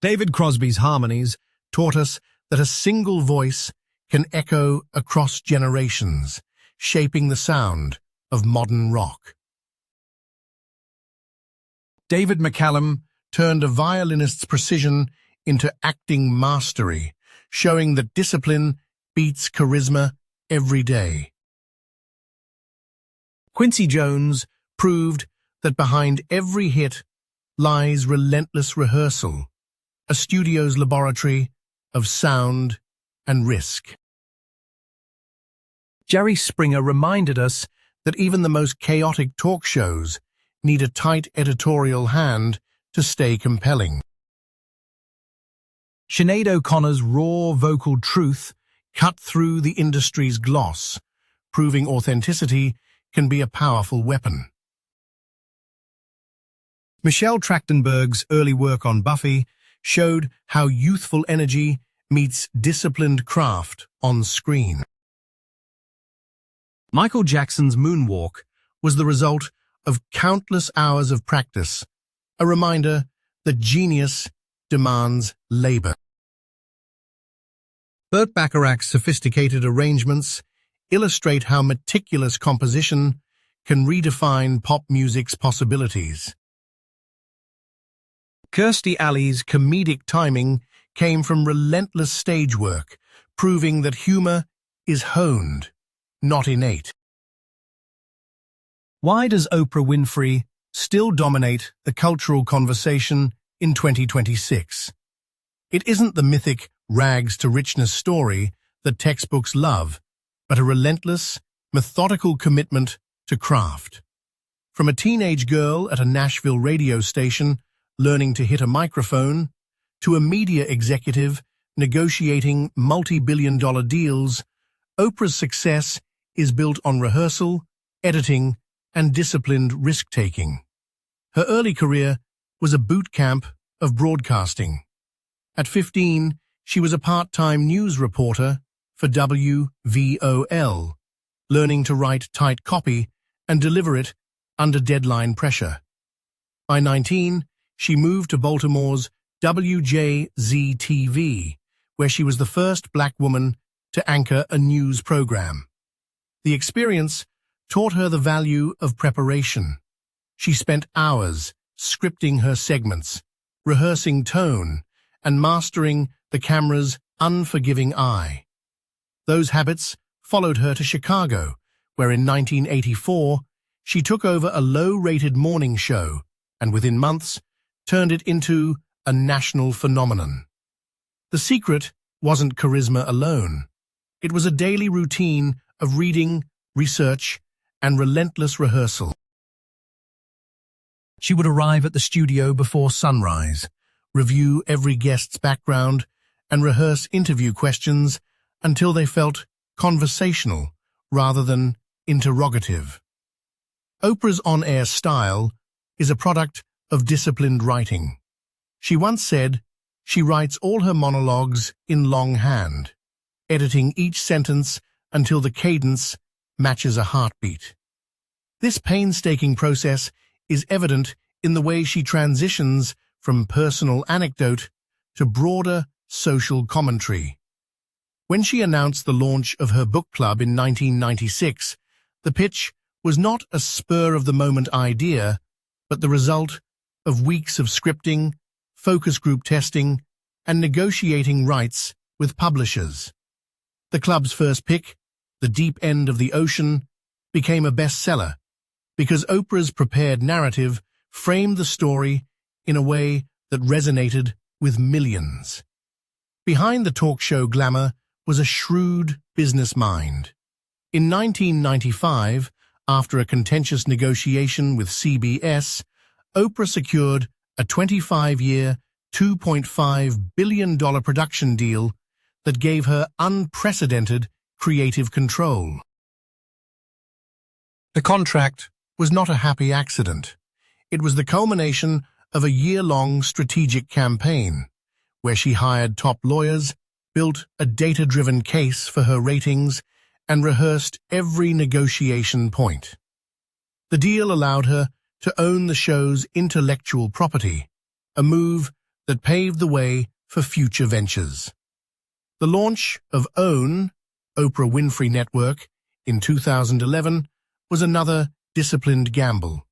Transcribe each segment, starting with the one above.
David Crosby's harmonies taught us that a single voice can echo across generations, shaping the sound of modern rock. David McCallum turned a violinist's precision into acting mastery, showing that discipline beats charisma every day. Quincy Jones proved that behind every hit lies relentless rehearsal, a studio's laboratory of sound and risk. Jerry Springer reminded us that even the most chaotic talk shows need a tight editorial hand to stay compelling. Sinead O'Connor's raw vocal truth cut through the industry's gloss, proving authenticity can be a powerful weapon. Michelle Trachtenberg's early work on Buffy showed how youthful energy meets disciplined craft on screen. Michael Jackson's moonwalk was the result of countless hours of practice, a reminder that genius demands labor. Burt Bacharach's sophisticated arrangements illustrate how meticulous composition can redefine pop music's possibilities. Kirstie Alley's comedic timing came from relentless stage work, proving that humor is honed, not innate. Why does Oprah Winfrey still dominate the cultural conversation in 2026? It isn't the mythic rags-to-richness story that textbooks love, but a relentless, methodical commitment to craft. From a teenage girl at a Nashville radio station learning to hit a microphone, to a media executive negotiating multi-billion-dollar deals, Oprah's success is built on rehearsal, editing, and disciplined risk-taking. Her early career was a boot camp of broadcasting. At 15, she was a part-time news reporter for WVOL, learning to write tight copy and deliver it under deadline pressure. By 19, she moved to Baltimore's WJZ-TV, where she was the first black woman to anchor a news program. The experience taught her the value of preparation. She spent hours scripting her segments, rehearsing tone, and mastering the camera's unforgiving eye. Those habits followed her to Chicago, where in 1984 she took over a low-rated morning show and within months turned it into a national phenomenon. The secret wasn't charisma alone. It was a daily routine of reading, research, and relentless rehearsal. She would arrive at the studio before sunrise, review every guest's background, and rehearse interview questions until they felt conversational rather than interrogative. Oprah's on-air style is a product of disciplined writing. She once said she writes all her monologues in longhand, editing each sentence until the cadence matches a heartbeat. This painstaking process is evident in the way she transitions from personal anecdote to broader social commentary. When she announced the launch of her book club in 1996, the pitch was not a spur-of-the-moment idea, but the result of weeks of scripting, focus group testing, and negotiating rights with publishers. The club's first pick, The Deep End of the Ocean, became a bestseller because Oprah's prepared narrative framed the story in a way that resonated with millions. Behind the talk show glamour was a shrewd business mind. In 1995, after a contentious negotiation with CBS, Oprah secured a 25-year, $2.5 billion production deal that gave her unprecedented creative control. The contract was not a happy accident. It was the culmination of a year-long strategic campaign, where she hired top lawyers, built a data-driven case for her ratings, and rehearsed every negotiation point. The deal allowed her to own the show's intellectual property, a move that paved the way for future ventures. The launch of OWN, Oprah Winfrey Network, in 2011 was another disciplined gamble.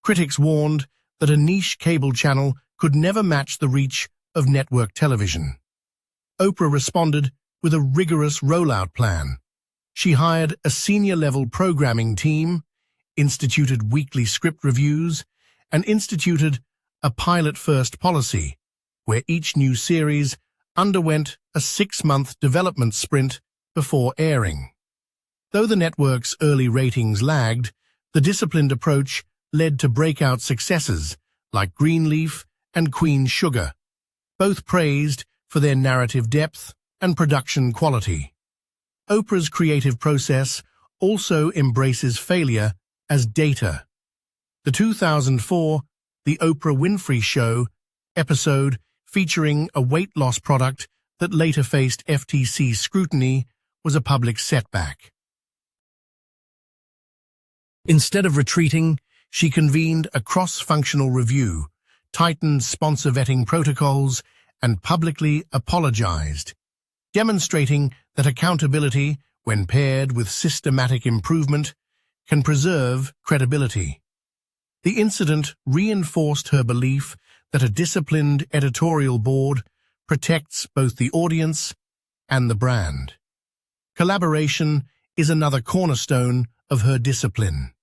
Critics warned that a niche cable channel could never match the reach of network television. Oprah responded with a rigorous rollout plan. She hired a senior-level programming team, instituted weekly script reviews, and instituted a pilot-first policy, where each new series underwent a 6-month development sprint before airing. Though the network's early ratings lagged, the disciplined approach led to breakout successes like Greenleaf and Queen Sugar, both praised for their narrative depth and production quality. Oprah's creative process also embraces failure as data. The 2004 The Oprah Winfrey Show episode featuring a weight loss product that later faced FTC scrutiny was a public setback. Instead of retreating, she convened a cross-functional review, tightened sponsor vetting protocols, and publicly apologized, demonstrating that accountability, when paired with systematic improvement, can preserve credibility. The incident reinforced her belief that a disciplined editorial board protects both the audience and the brand. Collaboration is another cornerstone of her discipline.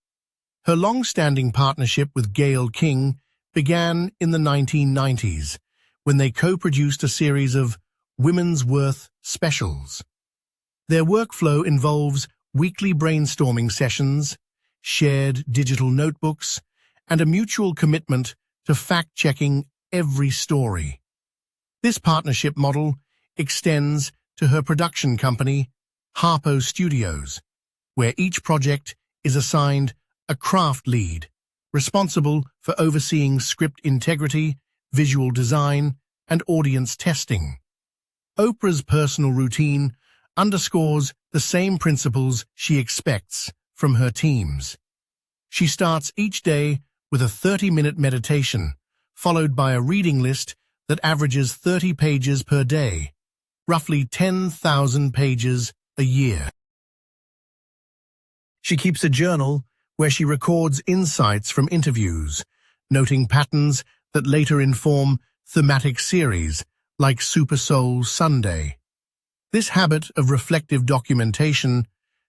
Her long-standing partnership with Gayle King began in the 1990s, when they co-produced a series of Women's Worth specials. Their workflow involves weekly brainstorming sessions, shared digital notebooks, and a mutual commitment to fact-checking every story. This partnership model extends to her production company, Harpo Studios, where each project is assigned a craft lead, responsible for overseeing script integrity, visual design, and audience testing. Oprah's personal routine underscores the same principles she expects from her teams. She starts each day with a 30-minute meditation, followed by a reading list that averages 30 pages per day, roughly 10,000 pages a year. She keeps a journal where she records insights from interviews, noting patterns that later inform thematic series like Super Soul Sunday. This habit of reflective documentation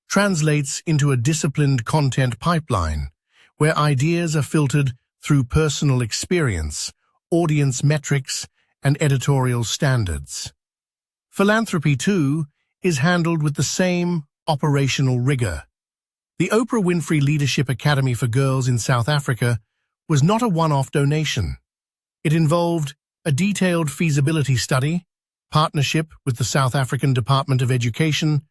translates into a disciplined content pipeline, where ideas are filtered through personal experience, audience metrics, and editorial standards. Philanthropy, too, is handled with the same operational rigor. The Oprah Winfrey Leadership Academy for Girls in South Africa was not a one-off donation. It involved a detailed feasibility study, partnership with the South African Department of Education,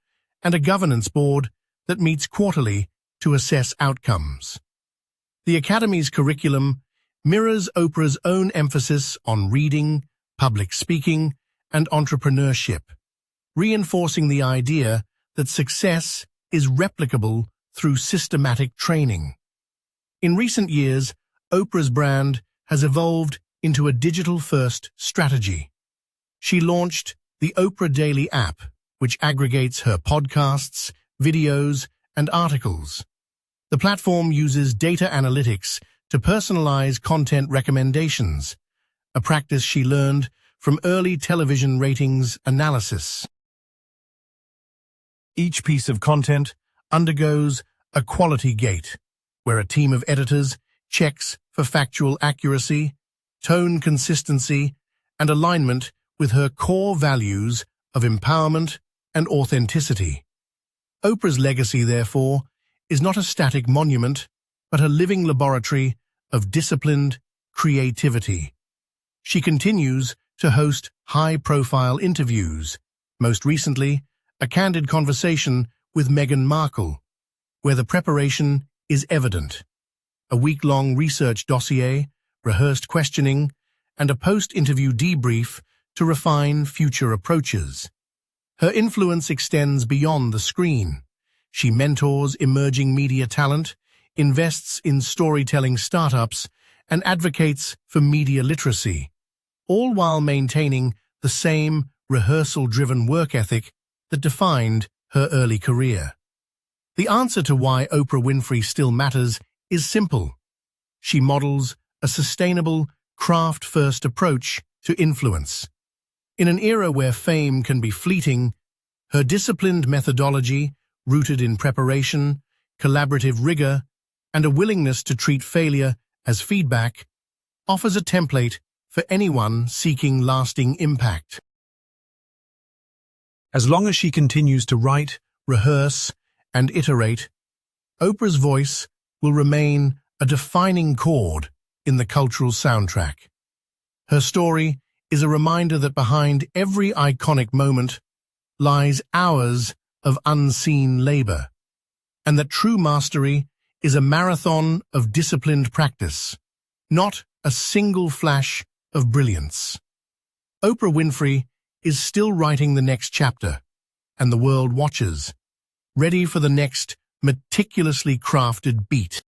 and a governance board that meets quarterly to assess outcomes. The Academy's curriculum mirrors Oprah's own emphasis on reading, public speaking, and entrepreneurship, reinforcing the idea that success is replicable through systematic training. In recent years, Oprah's brand has evolved into a digital-first strategy. She launched the Oprah Daily app, which aggregates her podcasts, videos, and articles. The platform uses data analytics to personalize content recommendations, a practice she learned from early television ratings analysis. Each piece of content undergoes a quality gate, where a team of editors checks for factual accuracy, tone consistency, and alignment with her core values of empowerment and authenticity. Oprah's legacy, therefore, is not a static monument, but a living laboratory of disciplined creativity. She continues to host high-profile interviews, most recently a candid conversation with Meghan Markle, where the preparation is evident. A week-long research dossier, rehearsed questioning, and a post-interview debrief to refine future approaches. Her influence extends beyond the screen. She mentors emerging media talent, invests in storytelling startups, and advocates for media literacy, all while maintaining the same rehearsal-driven work ethic that defined her early career. The answer to why Oprah Winfrey still matters is simple. She models a sustainable, craft-first approach to influence. In an era where fame can be fleeting, her disciplined methodology, rooted in preparation, collaborative rigor, and a willingness to treat failure as feedback, offers a template for anyone seeking lasting impact. As long as she continues to write, rehearse, and iterate, Oprah's voice will remain a defining chord in the cultural soundtrack. Her story is a reminder that behind every iconic moment lies hours of unseen labor, and that true mastery is a marathon of disciplined practice, not a single flash of brilliance. Oprah Winfrey is still writing the next chapter, and the world watches, ready for the next meticulously crafted beat.